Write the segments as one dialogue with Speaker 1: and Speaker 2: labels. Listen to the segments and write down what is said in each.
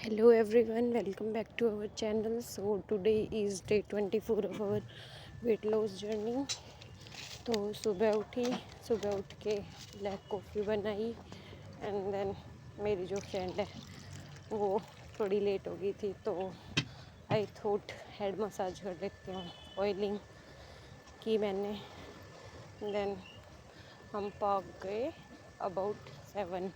Speaker 1: Hello everyone, welcome back to our channel. So today is day 24 of our weight loss journey. तो सुबह उठ के black coffee बनाई and then मेरी जो फ्रेंड है वो थोड़ी लेट हो गई थी तो आई थॉट हेड मसाज कर लेती हूँ. ऑयलिंग की मैंने. देन हम पार्क गए अबाउट 7.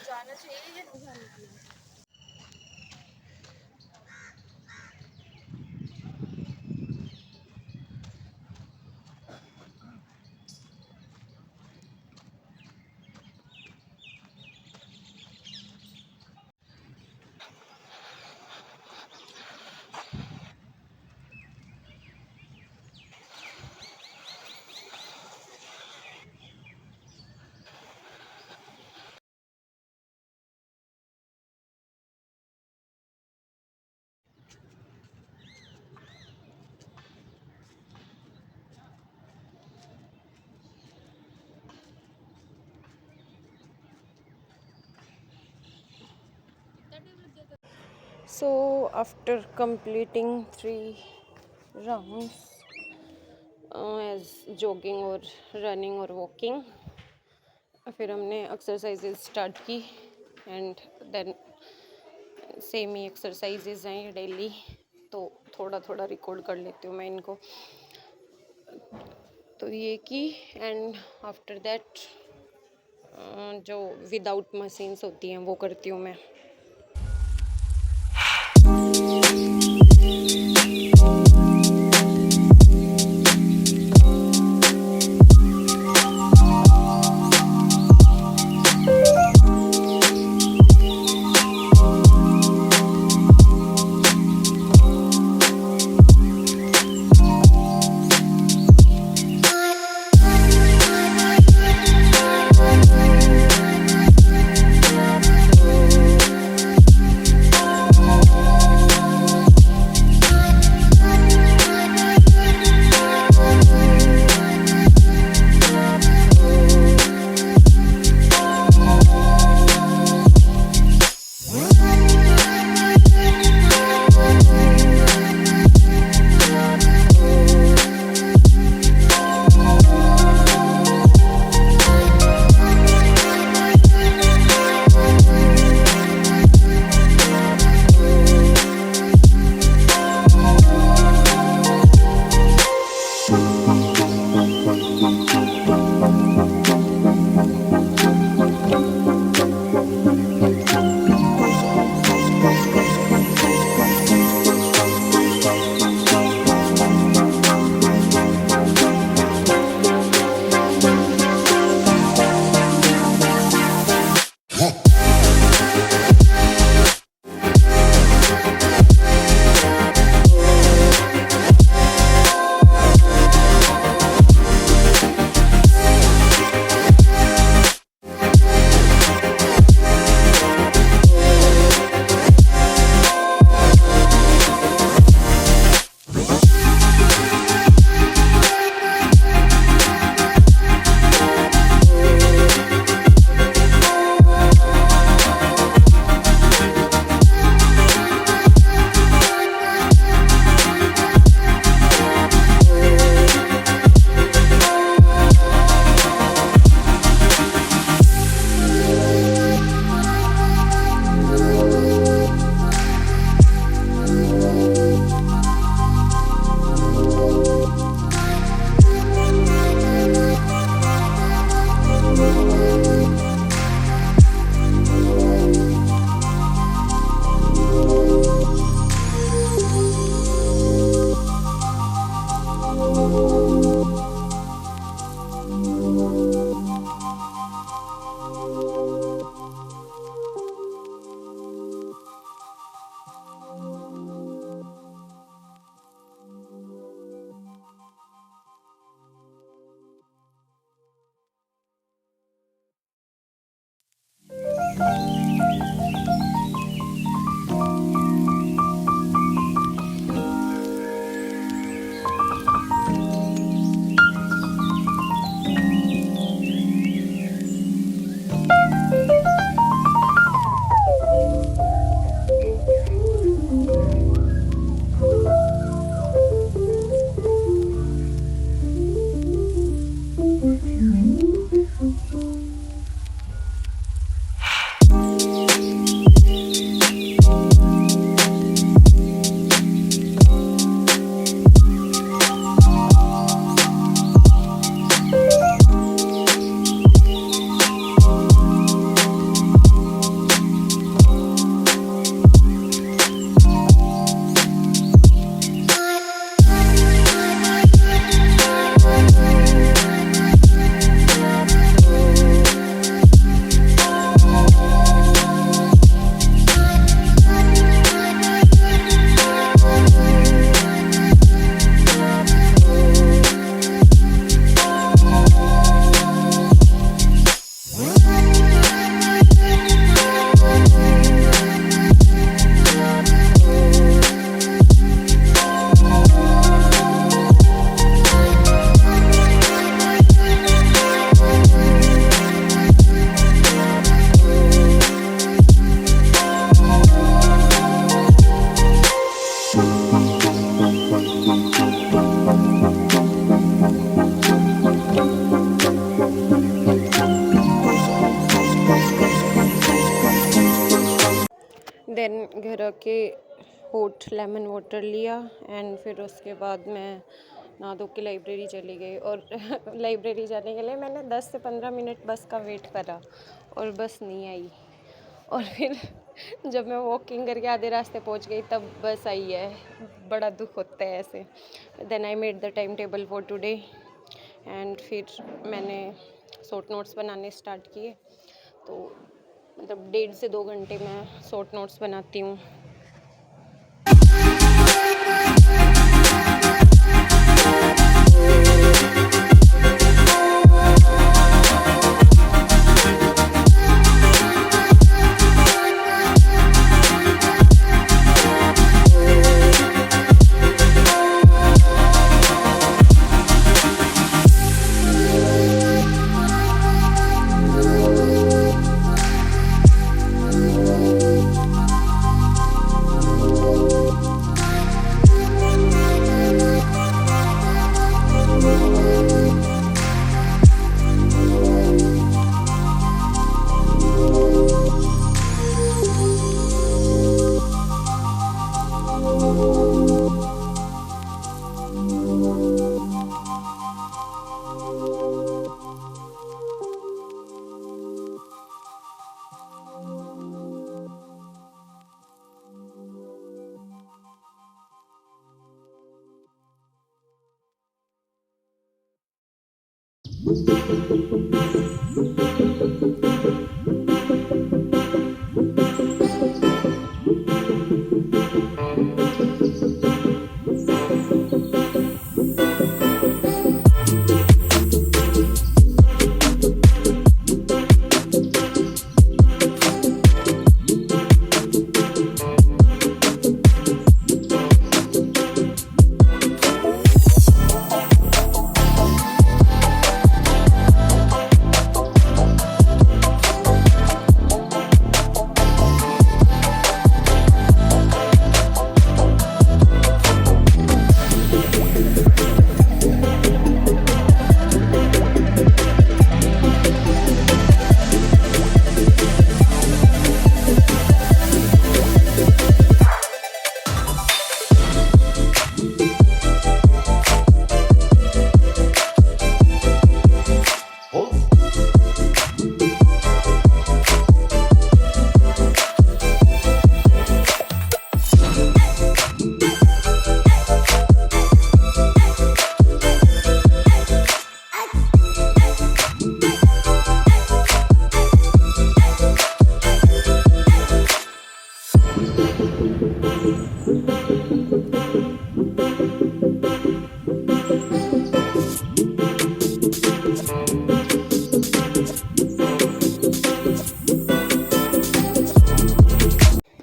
Speaker 1: जाना चाहिए या नहीं जाना चाहिए. So after completing 3 rounds as jogging और running और walking, फिर हमने एक्सरसाइजेज स्टार्ट की एंड देन सेम ही एक्सरसाइजेज हैं डेली तो थोड़ा थोड़ा रिकॉर्ड कर लेती हूँ मैं इनको. तो ये की एंड आफ्टर दैट जो विदाउट मशीन्स होती हैं वो करती हूँ मैं. देन घर आके हॉट लेमन वाटर लिया एंड फिर उसके बाद मैं नहा धो के लाइब्रेरी चली गई। और लाइब्रेरी जाने के लिए मैंने 10 से 15 मिनट बस का वेट करा और बस नहीं आई। और फिर जब मैं वॉकिंग करके आधे रास्ते पहुंच गई तब बस आई है। बड़ा दुख होता है ऐसे। Then I made the time table for today and फिर मैंने शॉर्ट नोट्स बनाने स्टार्ट किए। तो मतलब 1.5 से 2 घंटे मैं शॉर्ट नोट्स बनाती हूँ।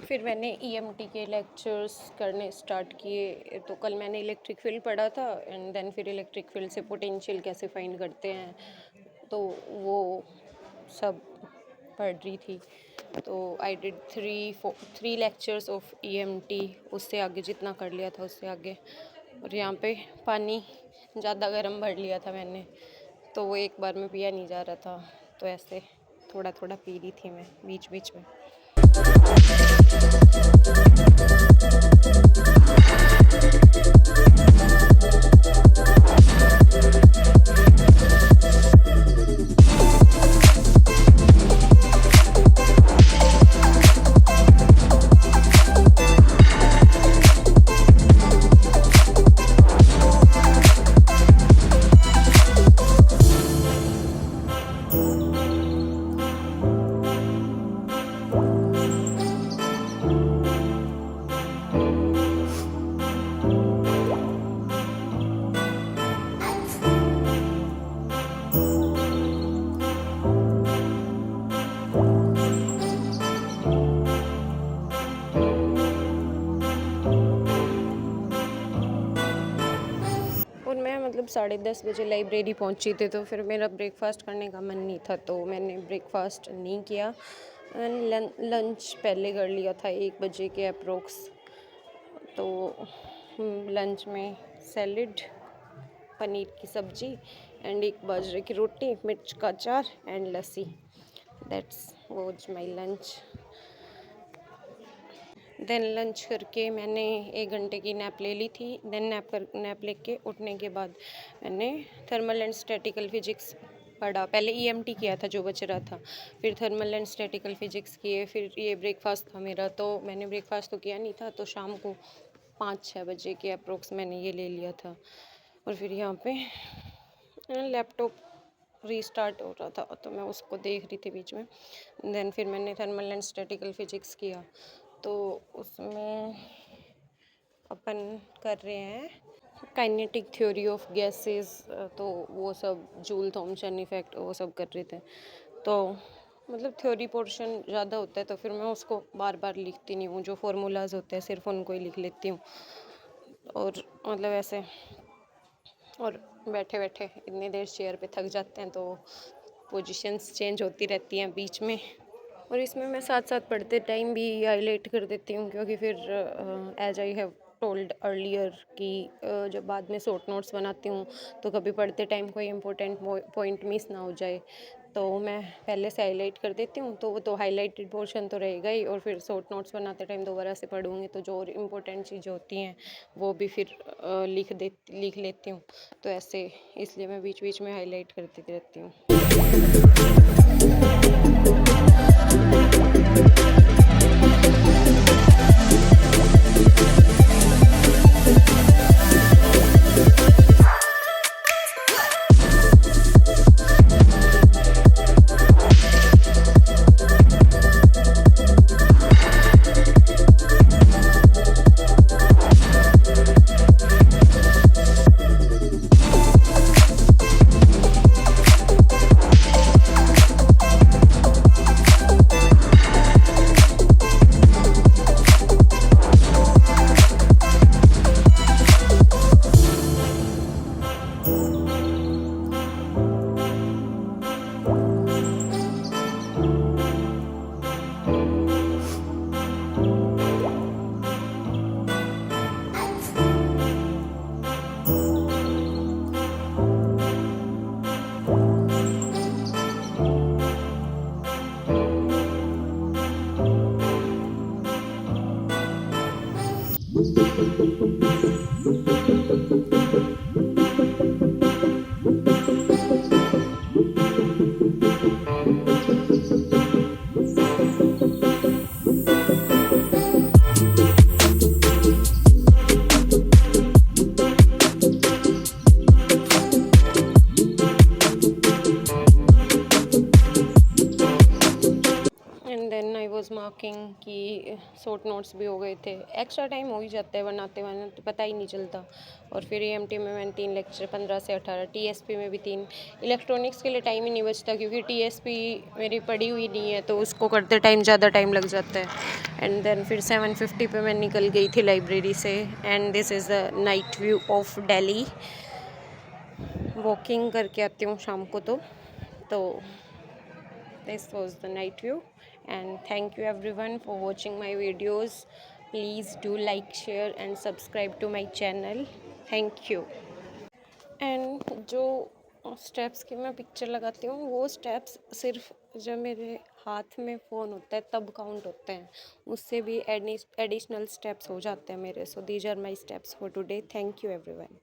Speaker 1: फिर मैंने ईएमटी के लेक्चर्स करने स्टार्ट किए। तो कल मैंने इलेक्ट्रिक फील्ड पढ़ा था एंड देन फिर इलेक्ट्रिक फील्ड से पोटेंशियल कैसे फाइंड करते हैं तो वो सब पढ़ रही थी। तो I did 3 lectures of EMT. उससे आगे जितना कर लिया था उससे आगे। और यहाँ पे पानी ज़्यादा गर्म भर लिया था मैंने, तो वो एक बार में पिया नहीं जा रहा था, तो ऐसे थोड़ा थोड़ा पी रही थी मैं बीच बीच में। मतलब 10:30 बजे लाइब्रेरी पहुंची थी। तो फिर मेरा ब्रेकफास्ट करने का मन नहीं था, तो मैंने ब्रेकफास्ट नहीं किया। लंच पहले कर लिया था 1 बजे के अप्रोक्स। तो लंच में सैलेड, पनीर की सब्ज़ी एंड 1 बाजरे की रोटी, मिर्च का अचार and lassi. That's was my lunch. Then lunch करके मैंने 1 घंटे की नैप ले ली थी। देन नैप लेके उठने के बाद मैंने थर्मल एंड स्टैटिकल फिजिक्स पढ़ा। पहले ईएमटी किया था जो बच रहा था, फिर थर्मल एंड स्टैटिकल फिजिक्स किए, फिर ये ब्रेकफास्ट था मेरा, तो मैंने ब्रेकफास्ट तो किया नहीं था, तो शाम को 5-6 बजे के अप्रोक्स मैंने ये ले लिया था। और फिर यहाँ पे लैपटॉप रीस्टार्ट हो रहा था तो मैं उसको देख रही थी बीच में। देन फिर मैंने थर्मल एंड स्टैटिकल फिजिक्स किया, तो उसमें अपन कर रहे हैं काइनेटिक थ्योरी ऑफ गैसेस, तो वो सब जूल थॉमसन इफेक्ट वो सब कर रहे थे। तो मतलब थ्योरी पोर्शन ज़्यादा होता है तो फिर मैं उसको बार बार लिखती नहीं हूँ, जो फार्मूलाज होते हैं सिर्फ उनको ही लिख लेती हूँ। और मतलब ऐसे, और बैठे बैठे इतनी देर चेयर पे थक जाते हैं तो पोजीशंस चेंज होती रहती हैं बीच में। और इसमें मैं साथ साथ पढ़ते टाइम भी हाईलाइट कर देती हूँ, क्योंकि फिर as I have told earlier कि जब बाद में शॉर्ट नोट्स बनाती हूँ तो कभी पढ़ते टाइम कोई इम्पोर्टेंट पॉइंट मिस ना हो जाए, तो मैं पहले से हाईलाइट कर देती हूँ, तो वो तो हाईलाइटेड पोर्शन तो रहेगा ही, और फिर शॉर्ट नोट्स बनाते टाइम दोबारा से पढ़ूँगी तो जो और इम्पोर्टेंट चीज़ें होती हैं वो भी फिर लिख लेती हूँ। तो ऐसे इसलिए मैं बीच बीच में हाईलाइट करती रहती हूँ। And then I was marking कि शॉर्ट नोट्स भी हो गए थे। एक्स्ट्रा टाइम हो ही जाता है बनाते बनाते, पता ही नहीं चलता। और फिर एएमटी में मैंने 3 लेक्चर 15 से 18, टीएसपी में भी 3। इलेक्ट्रॉनिक्स के लिए टाइम ही नहीं बचता क्योंकि टीएसपी मेरी पढ़ी हुई नहीं है, तो उसको करते टाइम ज़्यादा टाइम लग जाता है। एंड देन फिर 7:50 पे मैं निकल गई थी लाइब्रेरी से। And this is the night view of Delhi. Walking करके आती हूँ शाम को, तो this was the night view, and thank you everyone for watching my videos. Please do like, share and subscribe to my channel. Thank you. And जो steps की मैं picture लगाती हूँ वो स्टेप्स सिर्फ जब मेरे हाथ में फ़ोन होता है तब काउंट होते हैं, उससे भी एडिशनल स्टेप्स हो जाते हैं मेरे। So these are my steps for today. Thank you everyone.